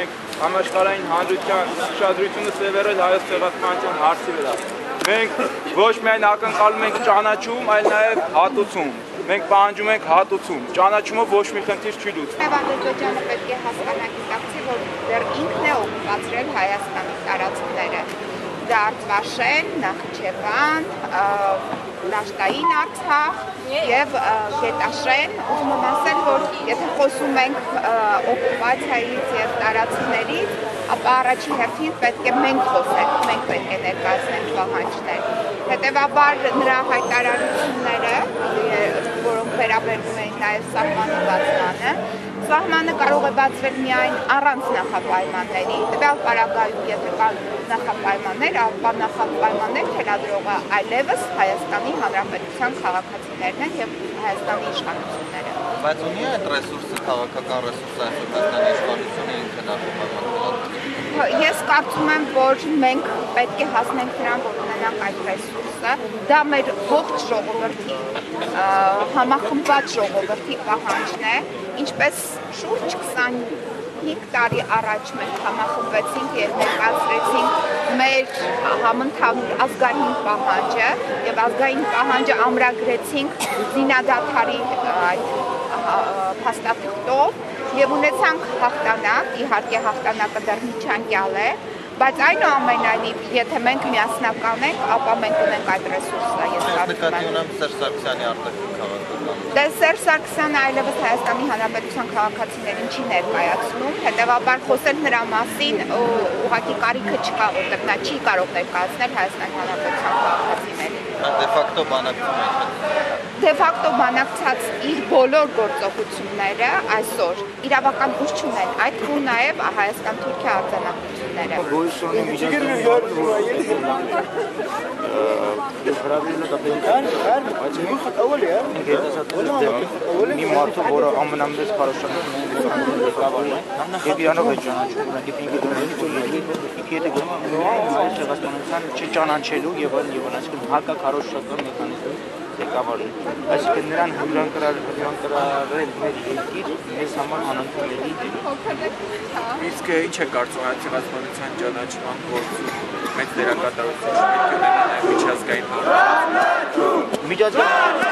մենք համաշխարհային հանրության ուշադրությունը սևեռել հայոց ցեղասպանության հարցի վրա։ Մենք ոչ միայն ակնկալում ենք ճանաչում, այլ նաև հատուցում։ Մենք պահանջում ենք հատուցում, ճանաչումը ոչ մի խնդիր չի լուծում։ Ադրբեջանը պետք է հասկանա գիտակցի, որ դեռ ինքն է օկուպացրել Հայաստանի տարածքները։ Դա Արտվաշեն, Նախիջևան, Լաշկային Արցախ եւ Գետաշեն, ուզում եմ ասել, որ եթե խոսում ենք օկուպացիայից եւ տարածքներից, ապա առաջին հերթին պետք է մենք խոսենք, մենք պետք է ներկայացնենք պահանջներ։ Հետևաբար նրա հայտարարությունները, որոնք վերաբերում են նաեւ սահմանի բացմանը, սահմանը կարող է բացվել միայն առանց նախապայմանների, տվյալ պարագայում եթե կան նախապայմաններ, ապա նախապայմաններ թելադրողը այլևս Հայաստանի Հանրապետության քաղաքացիներն են եւ Հայաստանի իշխանությունները։ Բայց ունի այդ ռեսուրսը, քաղաքական ռեսուրսը Հայաստանի իշխանությունը ինքը նախապայմաններ։ Ես կարծում եմ, որ մենք պետք է հասնենք նրան, որ ունենանք այդ ռեսուրսը, դա մեր ողջ ժողովրդի, համախմբված ժողովրդի պահանջն է, ինչպես շուրջ 25 տարի առաջ մենք համախմբվեցինք եւ ներկայացրեցինք մեր համընդհանուր ազգային պահանջը եւ ազգային պահանջը ամրագրեցինք զինադադարի այդ փաստաթղթով եւ ունեցանք հաղթանակ, իհարկե հաղթանակը դեռ միջանկյալ է, բայց այնուամենայնիվ, եթե մենք միասնական ենք, ապա մենք ունենք այդ ռեսուրսը, ես կարծում եմ։ Սերժ Սարգսյանի արտաքին քաղաքական։ Դե Սերժ Սարգսյանը այլևս Հայաստանի Հանրապետության քաղաքացիներին չի ներկայացնում, հետևաբար խոսել նրա մասին ուղղակի կարիքը չկա, որտեղ նա չի կարող ներկայացնել Հայաստանի Հանրապետության քաղաքացիներին։ Դե ֆակտո բանակցում է։ Դե ֆակտո բանակցած իր բոլոր գործողությունները այսօր իրավական ուժ չունեն, այդ թվում նաև Հայաստան-Թուրքիա արձանագրությունները։ Գոյուսոնի մի մարդը, որը ամենամեծ քարոշչական եւ իրանով է ճանաչում, չճանաչելու եւ այլն, այսինքն հակաքարոշչական մեխանիզմ ղեկավարը, այսինքն նրան հյուրընկալել մեր երկիր մեզ համար անընդունելի է։ Իսկ ինչ է կարծում այդ ցեղասպանության ճանաչման գործում մեծ դերակատարություն պետք է ունենա նաև միջազգային հանրություն։ Միջազգային